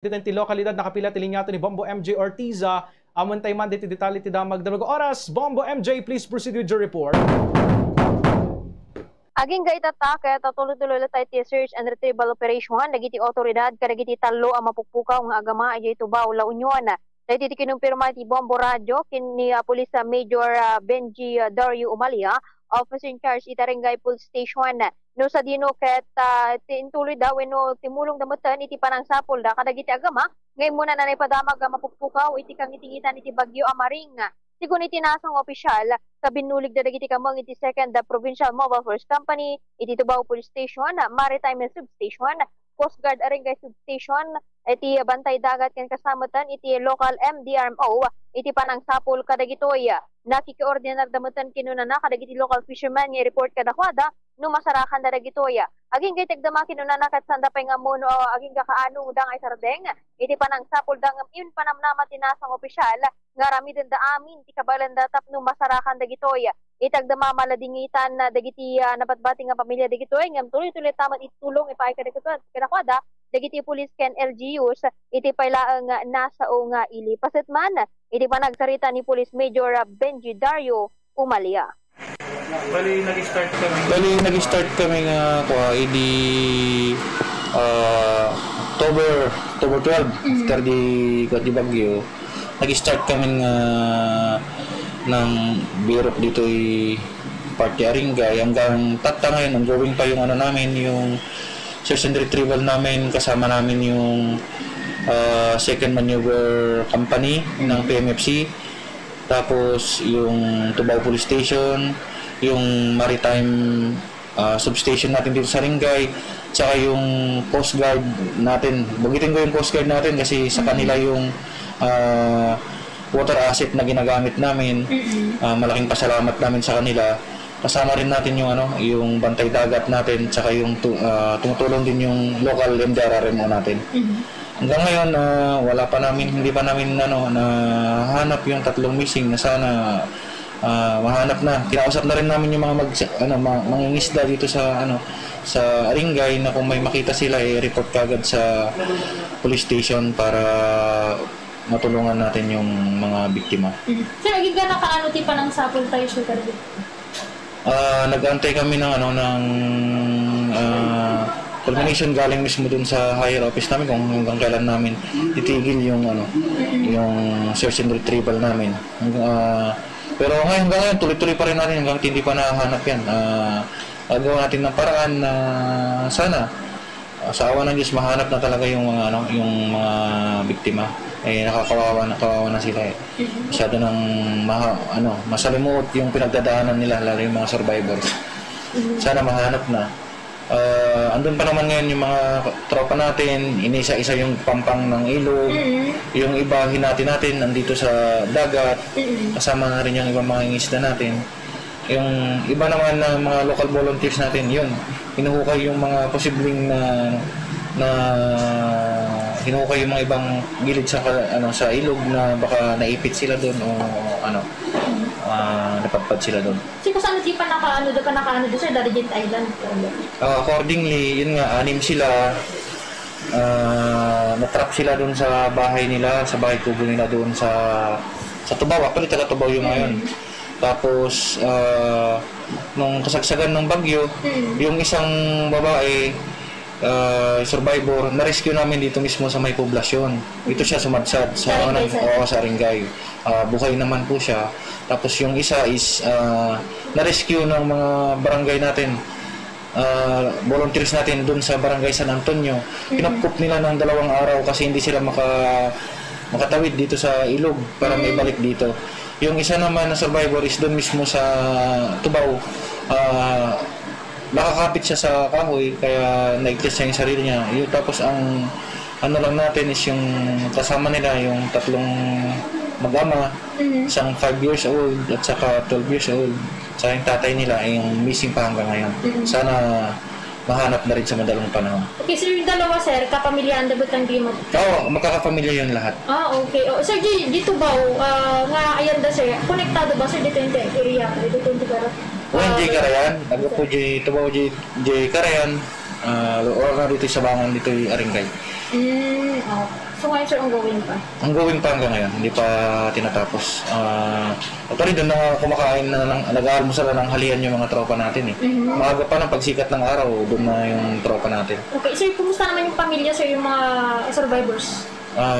Dito ti lokalidad nakapila ti linyato ni Bombo MJ Ortiza. Amon tayo man dito detalye ti damag damag oras. Bombo MJ, please proceed with your report. Aging gaitata kaya tuloy-tuloy tayo ti search and retrieval operation nagiti otoridad kadagiti talo ang mapukpukaw nga agama ay tubaw la Union. Dahil ti kinumpirma ti Bombo Radio kini Police Major Benji Dario Umalia, Officer in Charge Itaringay Police Station. No sa dino ket tintuloy daw no timulong damutan iti panang sapol da kadagiti agama ngay muna na ipadamag mapukpukaw iti kang itingitan iti Bagyo Amaring. Sigun iti nasang opisyal sa binulig da dagiti kamang iti 2nd Provincial Mobile Force Company iti Tubao Police Station, Maritime Substation, Coast Guard Arengay Substation, iti Bantay Dagat ken kasamatan iti local MDRMO iti panang sapol kadagitoy. Nakikiordinar damutan kinunana kadagiti local fisherman nga report kadakwada no masarakan dagitoy. Aging kay tagdama kinunana kat sanda pay nga mono aging kakaano dang ay sardeng iti panang sapol dang yun panamnama tinasang opisyal nga rami da amin ti kabalan datap no masarakan dagitoy. Itagdama maladingitan na dagiti napatbati nga pamilya dagitoy ngam tuloy-tuloy tamat itulong ipay kadakwada dagiti police ken LGUs iti paylaeng nasa o nga ili pasitman iti panagsarita ni Police Major Benji Dario Umalia. Bali nag-start kami nga idi October 12 after di Bagyo. Nag-start kami nga ng birok dito party Aringay hanggang tatta ngayon ongoing pa yung namin yung search and retrieval namin, kasama namin yung second maneuver company ng PMFC, tapos yung Tubao Police Station, yung maritime substation natin dito sa Aringay, tsaka yung Coast Guard natin. Bagitin ko yung Coast Guard natin kasi sa kanila yung water asset na ginagamit namin. Malaking pasalamat namin sa kanila. Kasama rin natin yung yung bantay dagat natin, tsaka yung tumutulong din yung local MDRRMO natin. Hanggang ngayon hindi pa namin nahanap yung tatlong missing na sana mahanap na. Kinausap na rin namin yung mga mangingisda dito sa sa Aringay na kung may makita sila report kagad sa police station para matulungan natin yung mga biktima. Sir, aging ka nakaano ti pa ng sapol tayo sa karbi? Nag-antay kami ng culmination galing mismo dun sa higher office namin kung hanggang kailan namin titigil yung yung search and retrieval namin. Pero hanggang ngayon tuloy-tuloy pa rin natin hanggang hindi pa nahanap yan. Gagawa natin ng paraan na sana sa awa ng Diyos mahanap na talaga yung mga biktima. Nakakawawa na sila masyado ng masalimuot yung pinagdadaanan nila, lalo yung mga survivors. Sana mahanap na. Andun pa naman ngayon yung mga tropa natin, inisa-isa yung pampang ng ilog, yung iba hinati natin nandito sa dagat, kasama na rin yung ibang mga ingisda natin. Yung iba naman na mga local volunteers natin, yun, hinuhukay yung mga posibleng na hinukay yung mga ibang gilid sa ilog na baka naipit sila doon o napadpad sila doon. Kasi kung saan di pa nakaano doon sa Darien Island? Accordingly, yun nga, 6 sila. Natrap sila doon sa bahay nila, sa bahay kubo nila doon sa Tubao. Actually, taga Tubao yung ngayon. Tapos, nung kasagsagan ng bagyo, yung isang babae, survivor, na-rescue namin dito mismo sa may poblasyon. Ito siya sumadsad sa Aringay. Buhay naman po siya. Tapos yung isa is na-rescue ng mga barangay natin. Volunteers natin dun sa barangay San Antonio. Pinapkup nila ng 2 araw kasi hindi sila makatawid dito sa ilog para may balik dito. Yung isa naman na survivor is dun mismo sa Tubao. Nakakapit siya sa kahoy kaya naigtas niya yung sarili niya. Tapos ang lang natin is yung kasama nila yung 3 mag-ama, isang 5 years old at saka 12 years old. Sa yung tatay nila ay yung missing pa hanggang ngayon. Sana mahanap na rin sa madalang panahon. Okay, sir, yung dalawa, sir, kapamilyaan dapat ang bimo? Oo, magkakapamilya yun lahat. Okay. Sir, dito ba, nga ayan da, sir, konektado ba, sir, dito yung area? Dito yung tigara? J. Karayan, nagpo Tubao J. Karayan, or dito sa Bangan dito yung Aringay. So ngayon sir, ongoing pa? Ongoing pa hanggang ngayon, hindi pa tinatapos. Actually, doon na kumakain na, nag-aalmusal na ng halian yung mga tropa natin eh. Maaga pa ng pagsikat ng araw, doon na yung tropa natin. Okay, sir, kumusta naman yung pamilya sir, yung mga survivors?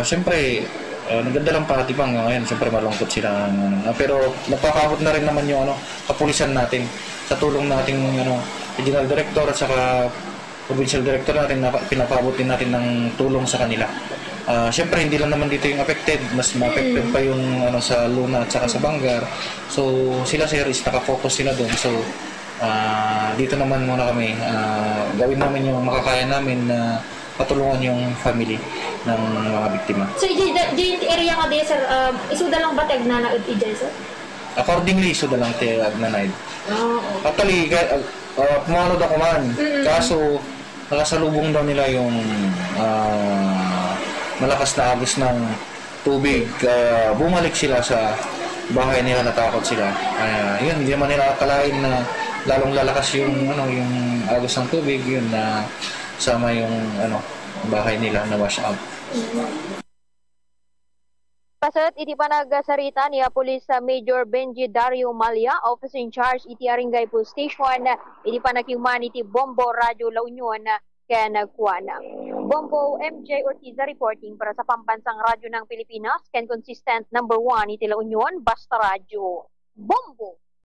Siyempre, naganda lang pati pa hanggang ngayon. Siyempre malungkot sila. Pero napakabot na rin naman yung kapulisan natin sa tulong nating regional director at saka provincial director natin na pinapabot din natin ng tulong sa kanila. Siyempre hindi lang naman dito yung affected, mas ma-affected pa yung sa Luna at saka sa Bangar. So sila sir is nakafocus sila doon. So dito naman muna kami gawin namin yung makakaya namin na patulungan yung family ng mga biktima. So di area nga di sir, isuda lang ba tag na naud ijay sir? Accordingly, isuda lang tag na naid. Actually, pumanod ako man. Kaso nakasalubong daw nila yung malakas na agos ng tubig. Bumalik sila sa bahay nila, natakot sila. Yun, hindi naman nila akalain na lalong lalakas yung agos ng tubig, yun na sama yung bahay nila na wash out. Pasat iti panagasarita ni Police Major Benji Dario Malia, Officer in Charge iti Aringay Police Station, iti panakiuman iti Bombo Radio La Union kaya nagkuana. Bombo MJ Ortiza reporting para sa Pambansang Radyo ng Pilipinas, consistent number 1 iti La Union, Basta Radio. Bombo!